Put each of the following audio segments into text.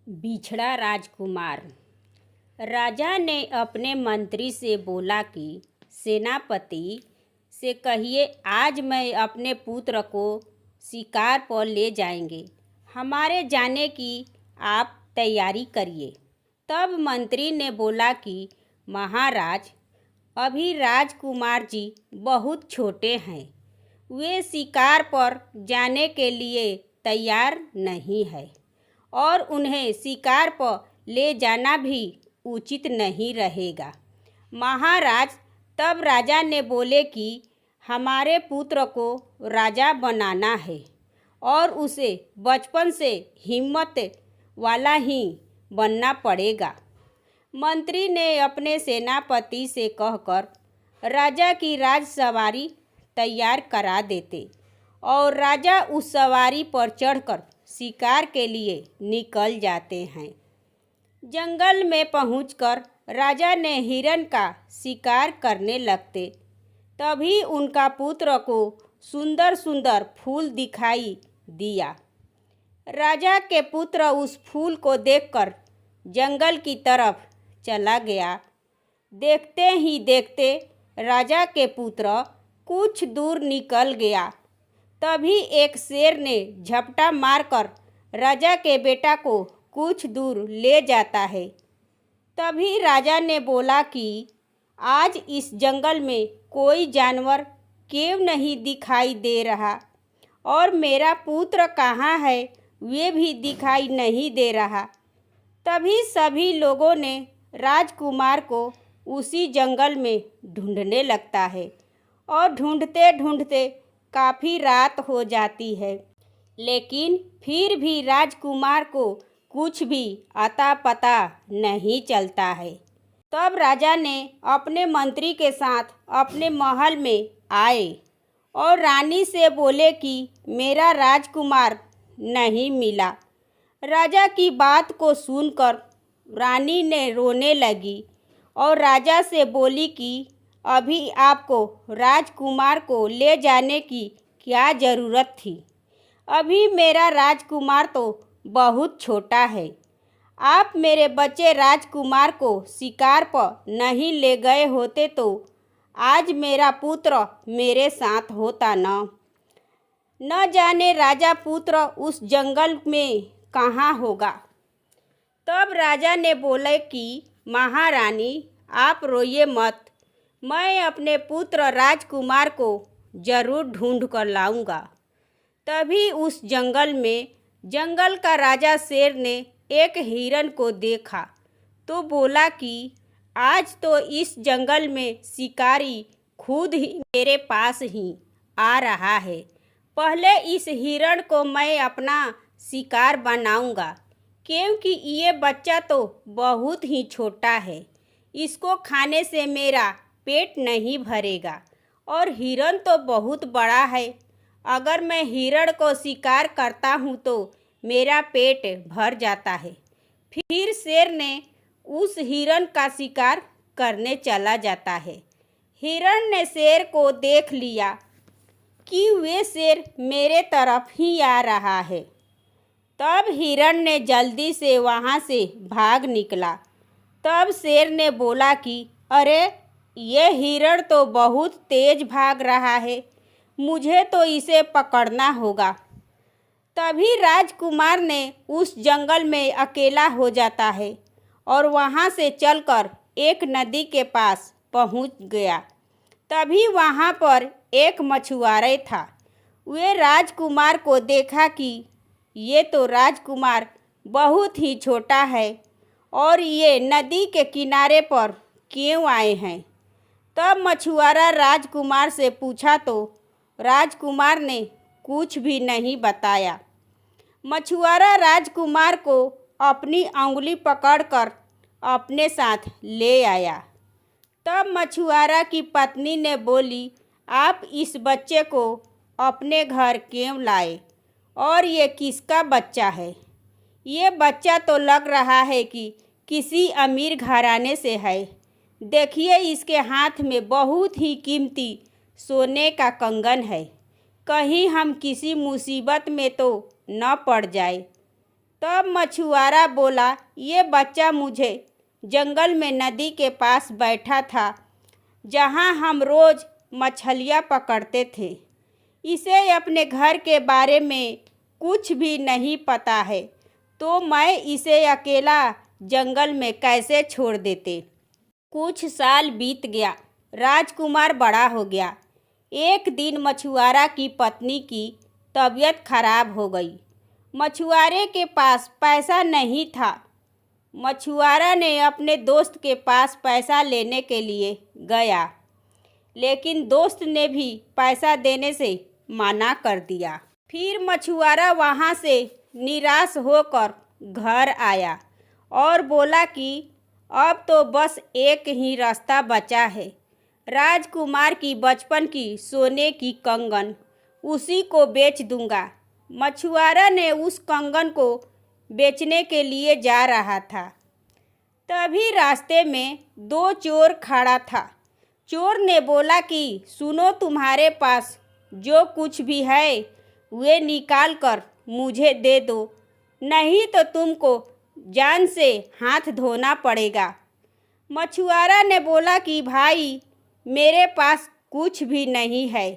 बिछड़ा राजकुमार। राजा ने अपने मंत्री से बोला कि सेनापति से कहिए आज मैं अपने पुत्र को शिकार पर ले जाएंगे, हमारे जाने की आप तैयारी करिए। तब मंत्री ने बोला कि महाराज, अभी राजकुमार जी बहुत छोटे हैं, वे शिकार पर जाने के लिए तैयार नहीं है और उन्हें शिकार पर ले जाना भी उचित नहीं रहेगा। महाराज, तब राजा ने बोले कि हमारे पुत्र को राजा बनाना है और उसे बचपन से हिम्मत वाला ही बनना पड़ेगा। मंत्री ने अपने सेनापति से कहकर राजा की राजसवारी तैयार करा देते और राजा उस सवारी पर चढ़कर शिकार के लिए निकल जाते हैं। जंगल में पहुंचकर राजा ने हिरण का शिकार करने लगते। तभी उनका पुत्र को सुंदर सुंदर फूल दिखाई दिया। राजा के पुत्र उस फूल को देखकर जंगल की तरफ चला गया। देखते ही देखते राजा के पुत्र कुछ दूर निकल गया। तभी एक शेर ने झपटा मारकर राजा के बेटा को कुछ दूर ले जाता है। तभी राजा ने बोला कि आज इस जंगल में कोई जानवर क्यों नहीं दिखाई दे रहा और मेरा पुत्र कहाँ है वे भी दिखाई नहीं दे रहा। तभी सभी लोगों ने राजकुमार को उसी जंगल में ढूंढने लगता है और ढूंढते ढूंढते काफ़ी रात हो जाती है, लेकिन फिर भी राजकुमार को कुछ भी अता पता नहीं चलता है। तब राजा ने अपने मंत्री के साथ अपने महल में आए और रानी से बोले कि मेरा राजकुमार नहीं मिला। राजा की बात को सुनकर रानी ने रोने लगी और राजा से बोली कि अभी आपको राजकुमार को ले जाने की क्या ज़रूरत थी? अभी मेरा राजकुमार तो बहुत छोटा है। आप मेरे बच्चे राजकुमार को शिकार पर नहीं ले गए होते तो आज मेरा पुत्र मेरे साथ होता न जाने राजा पुत्र उस जंगल में कहाँ होगा। तब राजा ने बोले कि महारानी, आप रोइए मत, मैं अपने पुत्र राजकुमार को जरूर ढूंढ कर लाऊंगा। तभी उस जंगल का राजा शेर ने एक हिरण को देखा तो बोला कि आज तो इस जंगल में शिकारी खुद ही मेरे पास ही आ रहा है। पहले इस हिरण को मैं अपना शिकार बनाऊंगा, क्योंकि ये बच्चा तो बहुत ही छोटा है, इसको खाने से मेरा पेट नहीं भरेगा और हिरण तो बहुत बड़ा है। अगर मैं हिरण को शिकार करता हूँ तो मेरा पेट भर जाता है। फिर शेर ने उस हिरण का शिकार करने चला जाता है। हिरण ने शेर को देख लिया कि वे शेर मेरे तरफ ही आ रहा है। तब हिरण ने जल्दी से वहाँ से भाग निकला। तब शेर ने बोला कि अरे, ये हिरण तो बहुत तेज भाग रहा है, मुझे तो इसे पकड़ना होगा। तभी राजकुमार ने उस जंगल में अकेला हो जाता है और वहाँ से चलकर एक नदी के पास पहुँच गया। तभी वहाँ पर एक मछुआरा था। वे राजकुमार को देखा कि ये तो राजकुमार बहुत ही छोटा है और ये नदी के किनारे पर क्यों आए हैं। तब मछुआरा राजकुमार से पूछा तो राजकुमार ने कुछ भी नहीं बताया। मछुआरा राजकुमार को अपनी अंगुली पकड़कर अपने साथ ले आया। तब मछुआरा की पत्नी ने बोली, आप इस बच्चे को अपने घर क्यों लाए और ये किसका बच्चा है? ये बच्चा तो लग रहा है कि किसी अमीर घराने से है। देखिए, इसके हाथ में बहुत ही कीमती सोने का कंगन है, कहीं हम किसी मुसीबत में तो न पड़ जाए। तब मछुआरा बोला, ये बच्चा मुझे जंगल में नदी के पास बैठा था जहाँ हम रोज़ मछलियाँ पकड़ते थे। इसे अपने घर के बारे में कुछ भी नहीं पता है, तो मैं इसे अकेला जंगल में कैसे छोड़ देते। कुछ साल बीत गया, राजकुमार बड़ा हो गया। एक दिन मछुआरा की पत्नी की तबीयत खराब हो गई। मछुआरे के पास पैसा नहीं था। मछुआरा ने अपने दोस्त के पास पैसा लेने के लिए गया, लेकिन दोस्त ने भी पैसा देने से मना कर दिया। फिर मछुआरा वहाँ से निराश होकर घर आया और बोला कि अब तो बस एक ही रास्ता बचा है, राजकुमार की बचपन की सोने की कंगन, उसी को बेच दूंगा। मछुआरा ने उस कंगन को बेचने के लिए जा रहा था। तभी रास्ते में दो चोर खड़ा था। चोर ने बोला कि सुनो, तुम्हारे पास जो कुछ भी है वे निकाल कर मुझे दे दो, नहीं तो तुमको जान से हाथ धोना पड़ेगा। मछुआरा ने बोला कि भाई, मेरे पास कुछ भी नहीं है,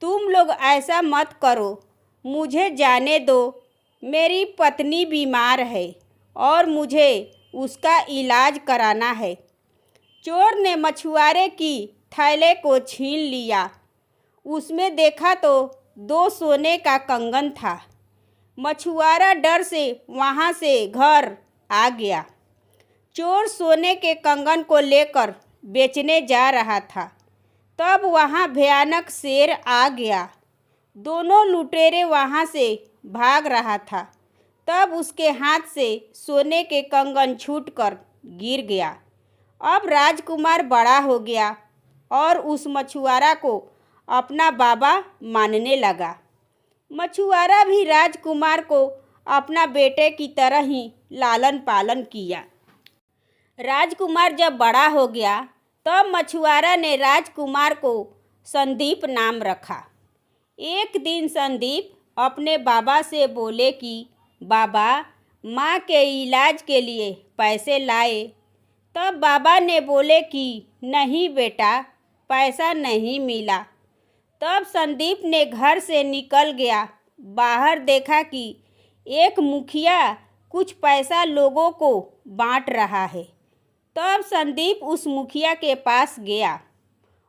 तुम लोग ऐसा मत करो, मुझे जाने दो। मेरी पत्नी बीमार है और मुझे उसका इलाज कराना है। चोर ने मछुआरे की थैले को छीन लिया। उसमें देखा तो दो सोने का कंगन था। मछुआरा डर से वहाँ से घर आ गया। चोर सोने के कंगन को लेकर बेचने जा रहा था। तब वहाँ भयानक शेर आ गया। दोनों लुटेरे वहाँ से भाग रहा था। तब उसके हाथ से सोने के कंगन छूटकर गिर गया। अब राजकुमार बड़ा हो गया और उस मछुआरा को अपना बाबा मानने लगा। मछुआरा भी राजकुमार को अपना बेटे की तरह ही लालन पालन किया। राजकुमार जब बड़ा हो गया तब मछुआरा ने राजकुमार को संदीप नाम रखा। एक दिन संदीप अपने बाबा से बोले कि बाबा, माँ के इलाज के लिए पैसे लाए। तब बाबा ने बोले कि नहीं बेटा, पैसा नहीं मिला। तब संदीप ने घर से निकल गया। बाहर देखा कि एक मुखिया कुछ पैसा लोगों को बांट रहा है। तब संदीप उस मुखिया के पास गया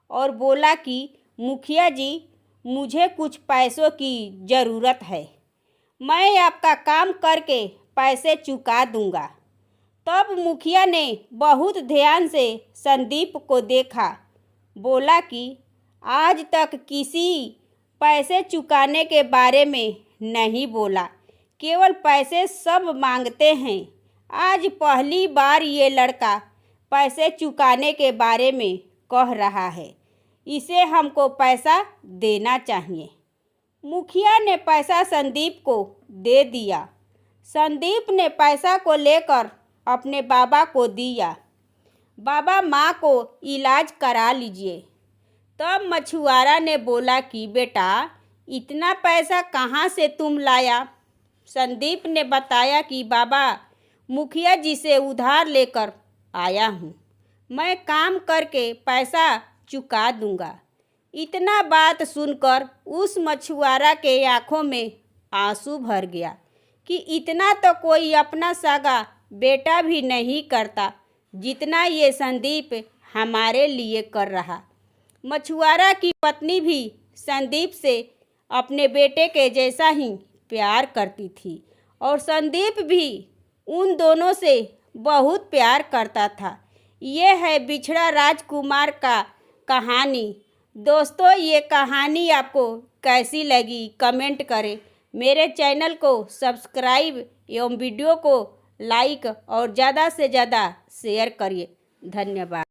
और बोला कि मुखिया जी, मुझे कुछ पैसों की ज़रूरत है, मैं आपका काम करके पैसे चुका दूंगा। तब मुखिया ने बहुत ध्यान से संदीप को देखा, बोला कि आज तक किसी पैसे चुकाने के बारे में नहीं बोला, केवल पैसे सब मांगते हैं। आज पहली बार ये लड़का पैसे चुकाने के बारे में कह रहा है, इसे हमको पैसा देना चाहिए। मुखिया ने पैसा संदीप को दे दिया। संदीप ने पैसा को लेकर अपने बाबा को दिया। बाबा, माँ को इलाज करा लीजिए। तब मछुआरा ने बोला कि बेटा, इतना पैसा कहाँ से तुम लाया? संदीप ने बताया कि बाबा, मुखिया जी से उधार लेकर आया हूँ, मैं काम करके पैसा चुका दूंगा। इतना बात सुनकर उस मछुआरा के आँखों में आंसू भर गया कि इतना तो कोई अपना सगा बेटा भी नहीं करता जितना ये संदीप हमारे लिए कर रहा। मछुआरा की पत्नी भी संदीप से अपने बेटे के जैसा ही प्यार करती थी और संदीप भी उन दोनों से बहुत प्यार करता था। ये है बिछड़ा राजकुमार का कहानी। दोस्तों, ये कहानी आपको कैसी लगी कमेंट करें। मेरे चैनल को सब्सक्राइब एवं वीडियो को लाइक और ज़्यादा से ज़्यादा शेयर करिए। धन्यवाद।